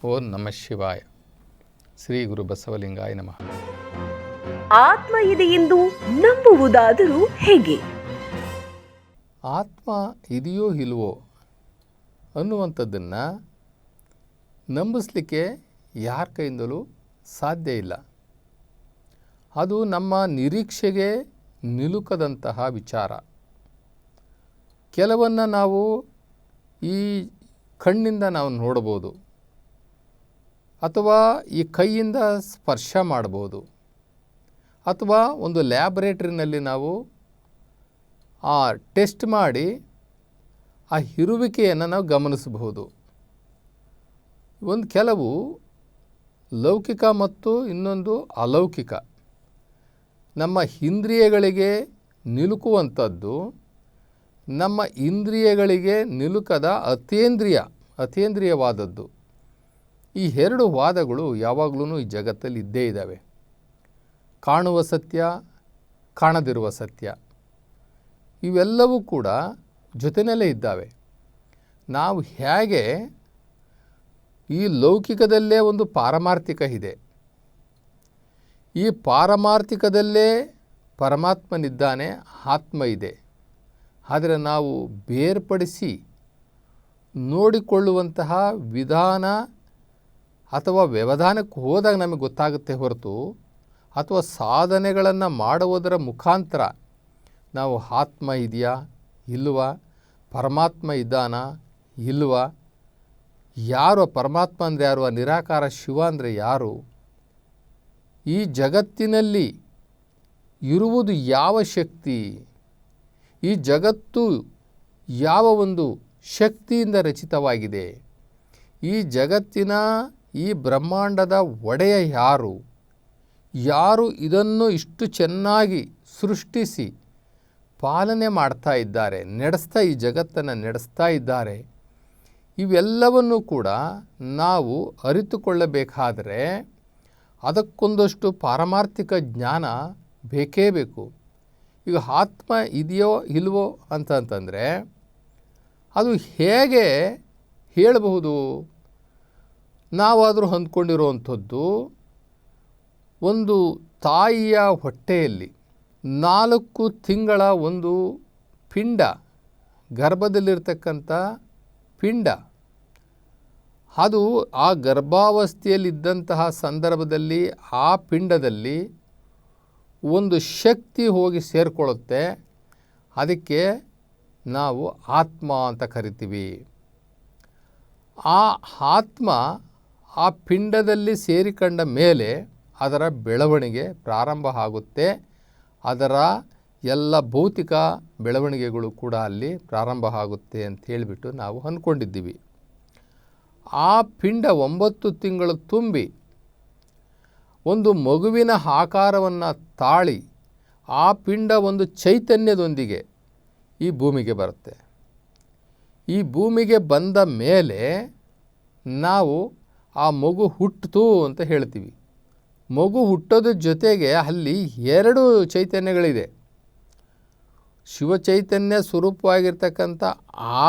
ಓಂ ನಮಃ ಶಿವಾಯ. ಶ್ರೀ ಗುರು ಬಸವಲಿಂಗಾಯ ನಮಃ. ಆತ್ಮ ಇದೆ ಎಂದು ನಂಬುವುದಾದರೂ ಹೇಗೆ? ಆತ್ಮ ಇದೆಯೋ ಇಲ್ವೋ ಅನ್ನುವಂಥದ್ದನ್ನು ನಂಬಿಸ್ಲಿಕ್ಕೆ ಯಾರ ಕೈಯಿಂದಲೂ ಸಾಧ್ಯ ಇಲ್ಲ. ಅದು ನಮ್ಮ ನಿರೀಕ್ಷೆಗೆ ನಿಲುಕದಂತಹ ವಿಚಾರ. ಕೆಲವನ್ನು ನಾವು ಈ ಕಣ್ಣಿಂದ ನಾವು ನೋಡ್ಬೋದು, ಅಥವಾ ಈ ಕೈಯಿಂದ ಸ್ಪರ್ಶ ಮಾಡ್ಬೋದು, ಅಥವಾ ಒಂದು ಲ್ಯಾಬೊರೇಟ್ರಿನಲ್ಲಿ ನಾವು ಟೆಸ್ಟ್ ಮಾಡಿ ಆ ಇರುವಿಕೆಯನ್ನು ನಾವು ಗಮನಿಸಬಹುದು. ಒಂದು ಕೆಲವು ಲೌಕಿಕ ಮತ್ತು ಇನ್ನೊಂದು ಅಲೌಕಿಕ. ನಮ್ಮ ಇಂದ್ರಿಯಗಳಿಗೆ ನಿಲುಕುವಂಥದ್ದು, ನಮ್ಮ ಇಂದ್ರಿಯಗಳಿಗೆ ನಿಲುಕದ ಅತೀಂದ್ರಿಯವಾದದ್ದು. ಈ ಎರಡು ವಾದಗಳು ಯಾವಾಗಲೂ ಈ ಜಗತ್ತಲ್ಲಿ ಇದ್ದೇ ಇದ್ದಾವೆ. ಕಾಣುವ ಸತ್ಯ, ಕಾಣದಿರುವ ಸತ್ಯ, ಇವೆಲ್ಲವೂ ಕೂಡ ಜೊತೆಯಲ್ಲೇ ಇದ್ದಾವೆ. ನಾವು ಹೇಗೆ ಈ ಲೌಕಿಕದಲ್ಲೇ ಒಂದು ಪಾರಮಾರ್ಥಿಕ ಇದೆ, ಈ ಪಾರಮಾರ್ಥಿಕದಲ್ಲೇ ಪರಮಾತ್ಮನಿದ್ದಾನೆ, ಆತ್ಮ ಇದೆ. ಆದರೆ ನಾವು ಬೇರ್ಪಡಿಸಿ ನೋಡಿಕೊಳ್ಳುವಂತಹ ವಿಧಾನ ಅಥವಾ ವ್ಯವಧಾನಕ್ಕೆ ಹೋದಾಗ ನಮಗೆ ಗೊತ್ತಾಗುತ್ತೆ ಹೊರತು, ಅಥವಾ ಸಾಧನೆಗಳನ್ನು ಮಾಡುವುದರ ಮುಖಾಂತರ ನಾವು ಆತ್ಮ ಇದೆಯಾ ಇಲ್ವಾ, ಪರಮಾತ್ಮ ಇದ್ದಾನಾ ಇಲ್ವಾ, ಯಾರು ಪರಮಾತ್ಮ ಅಂದರೆ ಯಾರು, ನಿರಾಕಾರ ಶಿವ ಅಂದರೆ ಯಾರು, ಈ ಜಗತ್ತಿನಲ್ಲಿ ಇರುವುದು ಯಾವ ಶಕ್ತಿ, ಈ ಜಗತ್ತು ಯಾವ ಒಂದು ಶಕ್ತಿಯಿಂದ ರಚಿತವಾಗಿದೆ, ಈ ಜಗತ್ತಿನ ಈ ಬ್ರಹ್ಮಾಂಡದ ಒಡೆಯ ಯಾರು, ಯಾರು ಇದನ್ನು ಇಷ್ಟು ಚೆನ್ನಾಗಿ ಸೃಷ್ಟಿಸಿ ಪಾಲನೆ ಮಾಡ್ತಾ ಇದ್ದಾರೆ, ಈ ಜಗತ್ತನ್ನು ನಡೆಸ್ತಾ ಇದ್ದಾರೆ, ಇವೆಲ್ಲವನ್ನು ಕೂಡ ನಾವು ಅರಿತುಕೊಳ್ಳಬೇಕಾದರೆ ಅದಕ್ಕೊಂದಷ್ಟು ಪಾರಮಾರ್ಥಿಕ ಜ್ಞಾನ ಬೇಕೇ ಬೇಕು. ಈಗ ಆತ್ಮ ಇದೆಯೋ ಇಲ್ವೋ ಅಂತಂದರೆ ಅದು ಹೇಗೆ ಹೇಳಬಹುದು? ನಾವಾದರೂ ಅಂದ್ಕೊಂಡಿರುವಂಥದ್ದು, ಒಂದು ತಾಯಿಯ ಹೊಟ್ಟೆಯಲ್ಲಿ 4 ತಿಂಗಳ ಒಂದು ಪಿಂಡ, ಗರ್ಭದಲ್ಲಿರ್ತಕ್ಕಂಥ ಪಿಂಡ, ಅದು ಆ ಗರ್ಭಾವಸ್ಥೆಯಲ್ಲಿದ್ದಂತಹ ಸಂದರ್ಭದಲ್ಲಿ ಆ ಪಿಂಡದಲ್ಲಿ ಒಂದು ಶಕ್ತಿ ಹೋಗಿ ಸೇರಿಕೊಳ್ಳುತ್ತೆ. ಅದಕ್ಕೆ ನಾವು ಆತ್ಮ ಅಂತ ಕರಿತೀವಿ. ಆ ಆತ್ಮ ಆ ಪಿಂಡದಲ್ಲಿ ಸೇರಿಕೊಂಡ ಮೇಲೆ ಅದರ ಬೆಳವಣಿಗೆ ಪ್ರಾರಂಭ ಆಗುತ್ತೆ. ಅದರ ಎಲ್ಲ ಭೌತಿಕ ಬೆಳವಣಿಗೆಗಳು ಕೂಡ ಅಲ್ಲಿ ಪ್ರಾರಂಭ ಆಗುತ್ತೆ ಅಂತ ಹೇಳಿಬಿಟ್ಟು ನಾವು ಅಂದ್ಕೊಂಡಿದ್ದೀವಿ. ಆ ಪಿಂಡ 9 ತಿಂಗಳು ತುಂಬಿ ಒಂದು ಮಗುವಿನ ಆಕಾರವನ್ನು ತಾಳಿ ಆ ಪಿಂಡ ಒಂದು ಚೈತನ್ಯದೊಂದಿಗೆ ಈ ಭೂಮಿಗೆ ಬರುತ್ತೆ. ಈ ಭೂಮಿಗೆ ಬಂದ ಮೇಲೆ ನಾವು ಆ ಮಗು ಹುಟ್ಟಿತು ಅಂತ ಹೇಳ್ತೀವಿ. ಮಗು ಹುಟ್ಟೋದ್ರ ಜೊತೆಗೆ ಅಲ್ಲಿ 2 ಚೈತನ್ಯಗಳಿದೆ. ಶಿವಚೈತನ್ಯ ಸ್ವರೂಪವಾಗಿರ್ತಕ್ಕಂಥ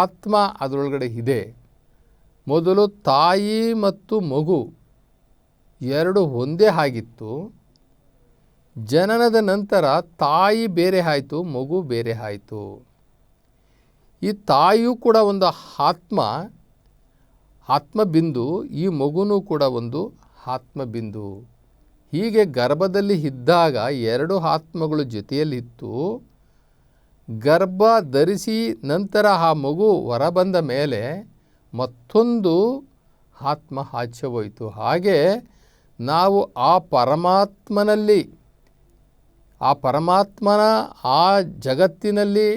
ಆತ್ಮ ಅದರೊಳಗಡೆ ಇದೆ. ಮೊದಲು ತಾಯಿ ಮತ್ತು ಮಗು 2 ಒಂದೇ ಆಗಿತ್ತು. ಜನನದ ನಂತರ ತಾಯಿ ಬೇರೆ ಆಯಿತು, ಮಗು ಬೇರೆ ಆಯಿತು. ಈ ತಾಯಿಯೂ ಕೂಡ ಒಂದು ಆತ್ಮಬಿಂದು, ಈ ಮಗುನೂ ಕೂಡ ಒಂದು ಆತ್ಮಬಿಂದು. ಹೀಗೆ ಗರ್ಭದಲ್ಲಿ ಇದ್ದಾಗ 2 ಆತ್ಮಗಳು ಜೊತೆಯಲ್ಲಿತ್ತು. ಗರ್ಭ ಧರಿಸಿ ನಂತರ ಆ ಮಗು ಹೊರಬಂದ ಮೇಲೆ ಮತ್ತೊಂದು ಆತ್ಮ ಆಚೆ ಹೋಯಿತು. ಹಾಗೆ ನಾವು ಆ ಪರಮಾತ್ಮನ ಆ ಜಗತ್ತಿನಲ್ಲಿ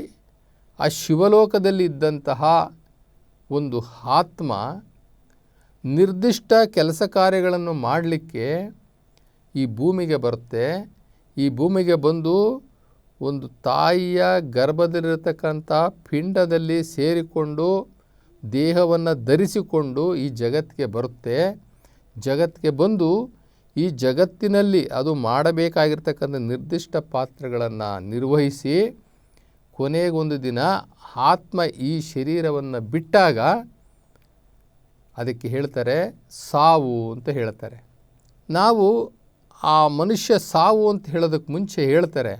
ಆ ಶಿವಲೋಕದಲ್ಲಿ ಇದ್ದಂತಹ ಒಂದು ಆತ್ಮ ನಿರ್ದಿಷ್ಟ ಕೆಲಸ ಕಾರ್ಯಗಳನ್ನು ಮಾಡಲಿಕ್ಕೆ ಈ ಭೂಮಿಗೆ ಬರುತ್ತೆ. ಈ ಭೂಮಿಗೆ ಬಂದು ಒಂದು ತಾಯಿಯ ಗರ್ಭದಲ್ಲಿರತಕ್ಕಂಥ ಪಿಂಡದಲ್ಲಿ ಸೇರಿಕೊಂಡು ದೇಹವನ್ನು ಧರಿಸಿಕೊಂಡು ಈ ಜಗತ್ತಿಗೆ ಬರುತ್ತೆ. ಜಗತ್ತಿಗೆ ಬಂದು ಈ ಜಗತ್ತಿನಲ್ಲಿ ಅದು ಮಾಡಬೇಕಾಗಿರ್ತಕ್ಕಂಥ ನಿರ್ದಿಷ್ಟ ಪಾತ್ರಗಳನ್ನು ನಿರ್ವಹಿಸಿ ಕೊನೆಗೊಂದು ದಿನ ಆತ್ಮ ಈ ಶರೀರವನ್ನು ಬಿಟ್ಟಾಗ ಅದಕ್ಕೆ ಹೇಳ್ತಾರೆ ಸಾವು ಅಂತ ಹೇಳ್ತಾರೆ. ನಾವು ಆ ಮನುಷ್ಯ ಸಾವು ಅಂತ ಹೇಳೋದಕ್ಕೆ ಮುಂಚೆ ಹೇಳ್ತಾರೆ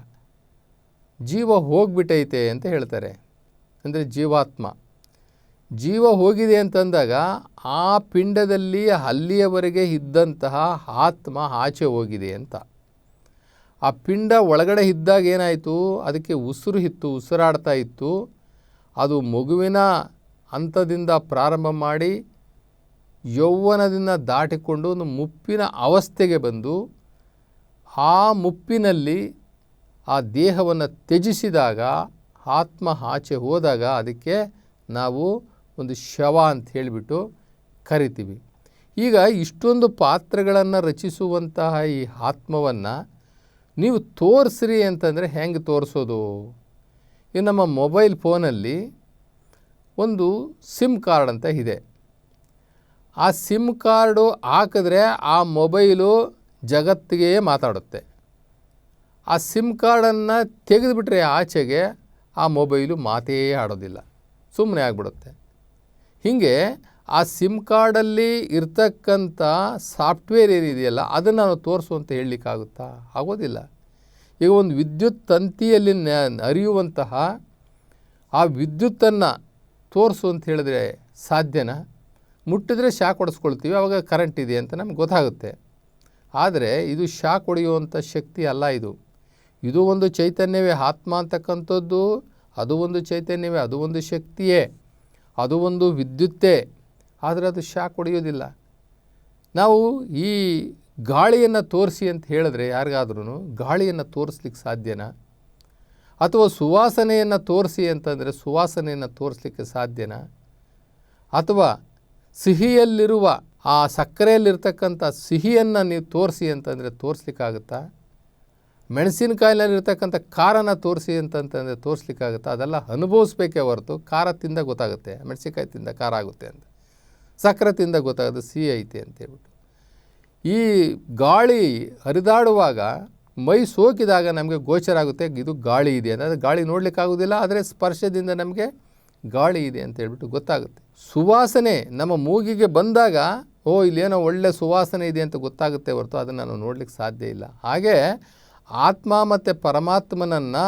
ಜೀವ ಹೋಗಿಬಿಟ್ಟೈತೆ ಅಂತ ಹೇಳ್ತಾರೆ. ಅಂದರೆ ಜೀವ ಹೋಗಿದೆ ಅಂತಂದಾಗ ಆ ಪಿಂಡದಲ್ಲಿ ಅಲ್ಲಿಯವರೆಗೆ ಇದ್ದಂತಹ ಆತ್ಮ ಆಚೆ ಹೋಗಿದೆ ಅಂತ. ಆ ಪಿಂಡ ಒಳಗಡೆ ಇದ್ದಾಗ ಏನಾಯಿತು, ಅದಕ್ಕೆ ಉಸಿರು ಇತ್ತು, ಉಸಿರಾಡ್ತಾ ಇತ್ತು. ಅದು ಮಗುವಿನ ಹಂತದಿಂದ ಪ್ರಾರಂಭ ಮಾಡಿ ಯೌವನದಿಂದ ದಾಟಿಕೊಂಡು ಒಂದು ಮುಪ್ಪಿನ ಅವಸ್ಥೆಗೆ ಬಂದು ಆ ಮುಪ್ಪಿನಲ್ಲಿ ಆ ದೇಹವನ್ನು ತ್ಯಜಿಸಿದಾಗ ಆತ್ಮ ಆಚೆ ಹೋದಾಗ ಅದಕ್ಕೆ ನಾವು ಒಂದು ಶವ ಅಂತ ಹೇಳಿಬಿಟ್ಟು ಕರಿತೀವಿ. ಈಗ ಇಷ್ಟೊಂದು ಪಾತ್ರಗಳನ್ನು ರಚಿಸುವಂತಹ ಈ ಆತ್ಮವನ್ನು ನೀವು ತೋರಿಸ್ರಿ ಅಂತಂದರೆ ಹೆಂಗೆ ತೋರಿಸೋದು? ಈ ನಮ್ಮ ಮೊಬೈಲ್ ಫೋನಲ್ಲಿ ಒಂದು ಸಿಮ್ ಕಾರ್ಡ್ ಅಂತ ಇದೆ. ಆ ಸಿಮ್ ಕಾರ್ಡು ಹಾಕಿದ್ರೆ ಆ ಮೊಬೈಲು ಜಗತ್ತಿಗೆ ಮಾತಾಡುತ್ತೆ. ಆ ಸಿಮ್ ಕಾರ್ಡನ್ನು ತೆಗೆದುಬಿಟ್ರೆ ಆಚೆಗೆ ಆ ಮೊಬೈಲು ಮಾತೇ ಆಡೋದಿಲ್ಲ, ಸುಮ್ಮನೆ ಆಗಿಬಿಡುತ್ತೆ. ಹೀಗೆ ಆ ಸಿಮ್ ಕಾರ್ಡಲ್ಲಿ ಇರ್ತಕ್ಕಂಥ ಸಾಫ್ಟ್ವೇರ್ ಏನಿದೆಯಲ್ಲ ಅದನ್ನು ನಾವು ತೋರಿಸು ಅಂತ ಹೇಳಲಿಕ್ಕಾಗುತ್ತಾ? ಆಗೋದಿಲ್ಲ. ಈಗ ಒಂದು ವಿದ್ಯುತ್ ತಂತಿಯಲ್ಲಿ ಹರಿಯುವಂತಹ ಆ ವಿದ್ಯುತ್ತನ್ನು ತೋರಿಸು ಅಂತ ಹೇಳಿದ್ರೆ ಸಾಧ್ಯನಾ? ಮುಟ್ಟಿದ್ರೆ ಶಾಕ್ ಹೊಡೆಸ್ಕೊಳ್ತೀವಿ, ಆವಾಗ ಕರೆಂಟ್ ಇದೆ ಅಂತ ನಮ್ಗೆ ಗೊತ್ತಾಗುತ್ತೆ. ಆದರೆ ಇದು ಶಾಕ್ ಹೊಡೆಯುವಂಥ ಶಕ್ತಿ ಅಲ್ಲ. ಇದು ಒಂದು ಚೈತನ್ಯವೇ. ಆತ್ಮ ಅಂತಕ್ಕಂಥದ್ದು ಅದು ಒಂದು ಚೈತನ್ಯವೇ, ಅದು ಒಂದು ಶಕ್ತಿಯೇ, ಅದು ಒಂದು ವಿದ್ಯುತ್ತೇ. ಆದರೆ ಅದು ಶಾಕ್ ಹೊಡೆಯೋದಿಲ್ಲ. ನಾವು ಈ ಗಾಳಿಯನ್ನು ತೋರಿಸಿ ಅಂತ ಹೇಳಿದ್ರೆ ಯಾರಿಗಾದ್ರೂ ಗಾಳಿಯನ್ನು ತೋರಿಸ್ಲಿಕ್ಕೆ ಸಾಧ್ಯನಾ? ಅಥವಾ ಸುವಾಸನೆಯನ್ನು ತೋರಿಸಿ ಅಂತಂದರೆ ಸುವಾಸನೆಯನ್ನು ತೋರಿಸ್ಲಿಕ್ಕೆ ಸಾಧ್ಯನಾ? ಅಥವಾ ಸಿಹಿಯಲ್ಲಿರುವ ಆ ಸಕ್ಕರೆಯಲ್ಲಿರ್ತಕ್ಕಂಥ ಸಿಹಿಯನ್ನು ನೀವು ತೋರಿಸಿ ಅಂತಂದರೆ ತೋರಿಸ್ಲಿಕ್ಕಾಗುತ್ತಾ? ಮೆಣಸಿನಕಾಯಿನಲ್ಲಿರ್ತಕ್ಕಂಥ ಖಾರನ ತೋರಿಸಿ ಅಂತಂತಂದರೆ ತೋರಿಸ್ಲಿಕ್ಕಾಗುತ್ತಾ? ಅದೆಲ್ಲ ಅನುಭವಿಸ್ಬೇಕೇ ಹೊರತು ಖಾರ ತಿಂದ ಗೊತ್ತಾಗುತ್ತೆ, ಮೆಣಸಿನಕಾಯಿ ತಿಂದ ಖಾರ ಆಗುತ್ತೆ ಅಂತ, ಸಕ್ಕರೆ ತಿಂದ ಗೊತ್ತಾಗುತ್ತೆ ಸಿಹಿ ಐತೆ ಅಂತೇಳ್ಬಿಟ್ಟು. ಈ ಗಾಳಿ ಹರಿದಾಡುವಾಗ ಮೈ ಸೋಕಿದಾಗ ನಮಗೆ ಗೋಚರ ಆಗುತ್ತೆ ಇದು ಗಾಳಿ ಇದೆ ಅಂತ. ಅದು ಗಾಳಿ ನೋಡಲಿಕ್ಕಾಗೋದಿಲ್ಲ, ಆದರೆ ಸ್ಪರ್ಶದಿಂದ ನಮಗೆ ಗಾಳಿ ಇದೆ ಅಂತ ಹೇಳ್ಬಿಟ್ಟು ಗೊತ್ತಾಗುತ್ತೆ. ಸುವಾಸನೆ ನಮ್ಮ ಮೂಗಿಗೆ ಬಂದಾಗ ಇಲ್ಲೇನೋ ಒಳ್ಳೆ ಸುವಾಸನೆ ಇದೆ ಅಂತ ಗೊತ್ತಾಗುತ್ತೆ ಹೊರತು ಅದನ್ನು ನಾವು ನೋಡಲಿಕ್ಕೆ ಸಾಧ್ಯ ಇಲ್ಲ. ಹಾಗೆ ಆತ್ಮ ಮತ್ತು ಪರಮಾತ್ಮನನ್ನು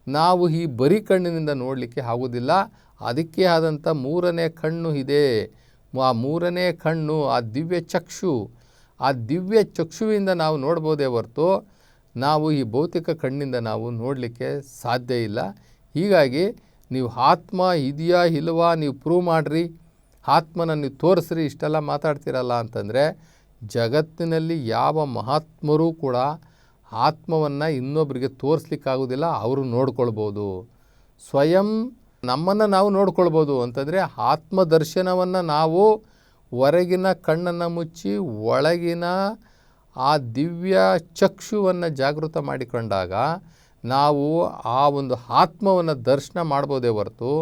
ನಾವು ಈ ಬರಿ ಕಣ್ಣಿನಿಂದ ನೋಡಲಿಕ್ಕೆ ಆಗೋದಿಲ್ಲ. ಅದಕ್ಕೆ ಆದಂಥ ಮೂರನೇ ಕಣ್ಣು ಇದೆ. ಆ ಮೂರನೇ ಕಣ್ಣು ಆ ದಿವ್ಯ ಚಕ್ಷು, ಆ ದಿವ್ಯ ಚಕ್ಷುವಿಂದ ನಾವು ನೋಡ್ಬೋದೇ ಹೊರತು ನಾವು ಈ ಭೌತಿಕ ಕಣ್ಣಿಂದ ನಾವು ನೋಡಲಿಕ್ಕೆ ಸಾಧ್ಯ ಇಲ್ಲ. ಹೀಗಾಗಿ ನೀವು ಆತ್ಮ ಇದೆಯಾ ಇಲ್ವಾ ನೀವು ಪ್ರೂವ್ ಮಾಡಿರಿ, ಆತ್ಮನ ನೀವು ತೋರಿಸ್ರಿ, ಇಷ್ಟೆಲ್ಲ ಮಾತಾಡ್ತಿರಲ್ಲ ಅಂತಂದರೆ ಜಗತ್ತಿನಲ್ಲಿ ಯಾವ ಮಹಾತ್ಮರೂ ಕೂಡ ಆತ್ಮವನ್ನು ಇನ್ನೊಬ್ಬರಿಗೆ ತೋರಿಸ್ಲಿಕ್ಕಾಗೋದಿಲ್ಲ. ಅವರು ನೋಡ್ಕೊಳ್ಬೋದು, ಸ್ವಯಂ ನಮ್ಮನ್ನು ನಾವು ನೋಡ್ಕೊಳ್ಬೋದು. ಅಂತಂದರೆ ಆತ್ಮದರ್ಶನವನ್ನು ನಾವು ಹೊರಗಿನ ಕಣ್ಣನ್ನು ಮುಚ್ಚಿ ಒಳಗಿನ ಆ ದಿವ್ಯ ಚಕ್ಷುವನ್ನು ಜಾಗೃತ ಮಾಡಿಕೊಂಡಾಗ ನಾವು ಆ ಒಂದು ಆತ್ಮವನ್ನು ದರ್ಶನ ಮಾಡ್ಬೋದೇ ಹೊರತು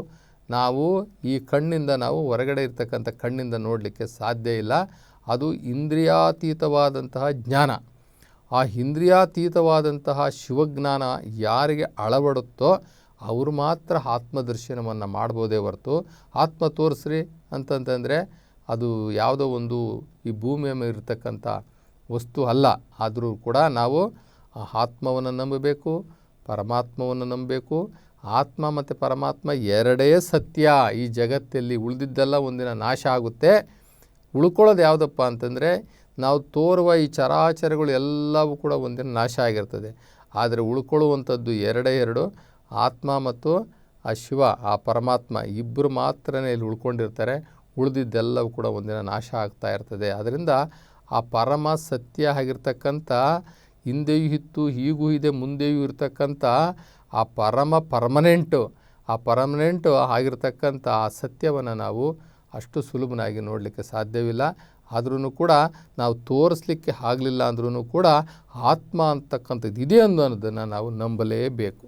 ನಾವು ಈ ಕಣ್ಣಿಂದ ನಾವು ಹೊರಗಡೆ ಇರ್ತಕ್ಕಂಥ ಕಣ್ಣಿಂದ ನೋಡಲಿಕ್ಕೆ ಸಾಧ್ಯ ಇಲ್ಲ. ಅದು ಇಂದ್ರಿಯಾತೀತವಾದಂತಹ ಜ್ಞಾನ. ಆ ಇಂದ್ರಿಯಾತೀತವಾದಂತಹ ಶಿವಜ್ಞಾನ ಯಾರಿಗೆ ಅಳವಡುತ್ತೋ ಅವರು ಮಾತ್ರ ಆತ್ಮದರ್ಶನವನ್ನು ಮಾಡ್ಬೋದೇ ಹೊರತು ಆತ್ಮ ತೋರಿಸ್ರಿ ಅಂತಂತಂದರೆ ಅದು ಯಾವುದೋ ಒಂದು ಈ ಭೂಮಿಯ ಮೇಲೆ ಇರತಕ್ಕಂಥ ವಸ್ತು ಅಲ್ಲ. ಆದರೂ ಕೂಡ ನಾವು ಆ ಆತ್ಮವನ್ನು ನಂಬಬೇಕು, ಪರಮಾತ್ಮವನ್ನು ನಂಬಬೇಕು. ಆತ್ಮ ಮತ್ತು ಪರಮಾತ್ಮ ಎರಡೇ ಸತ್ಯ ಈ ಜಗತ್ತಲ್ಲಿ. ಉಳಿದಿದ್ದೆಲ್ಲ ಒಂದಿನ ನಾಶ ಆಗುತ್ತೆ. ಉಳ್ಕೊಳ್ಳೋದು ಯಾವುದಪ್ಪ ಅಂತಂದರೆ ನಾವು ತೋರುವ ಈ ಚರಾಚರಗಳು ಎಲ್ಲವೂ ಕೂಡ ಒಂದಿನ ನಾಶ ಆಗಿರ್ತದೆ. ಆದರೆ ಉಳ್ಕೊಳ್ಳುವಂಥದ್ದು ಎರಡೇ ಎರಡು, ಆತ್ಮ ಮತ್ತು ಆ ಶಿವ, ಆ ಪರಮಾತ್ಮ ಇಬ್ಬರು ಮಾತ್ರನೇ ಇಲ್ಲಿ ಉಳ್ಕೊಂಡಿರ್ತಾರೆ. ಉಳಿದಿದ್ದೆಲ್ಲವೂ ಕೂಡ ಒಂದಿನ ನಾಶ ಆಗ್ತಾ ಇರ್ತದೆ. ಅದರಿಂದ ಆ ಪರಮ ಸತ್ಯ ಆಗಿರ್ತಕ್ಕಂಥ ಹಿಂದೆಯೂ ಇತ್ತು, ಈಗೂ ಇದೆ, ಮುಂದೆಯೂ ಇರ್ತಕ್ಕಂಥ ಆ ಪರ್ಮನೆಂಟು ಆಗಿರ್ತಕ್ಕಂಥ ಆ ಸತ್ಯವನ್ನು ನಾವು ಅಷ್ಟು ಸುಲಭನಾಗಿ ನೋಡಲಿಕ್ಕೆ ಸಾಧ್ಯವಿಲ್ಲ. ಆದ್ರೂ ಕೂಡ ನಾವು ತೋರಿಸ್ಲಿಕ್ಕೆ ಆಗಲಿಲ್ಲ ಅಂದ್ರೂ ಕೂಡ ಆತ್ಮ ಅಂತಕ್ಕಂಥದ್ದು ಇದೆ ಅನ್ನೋದನ್ನು ನಾವು ನಂಬಲೇಬೇಕು.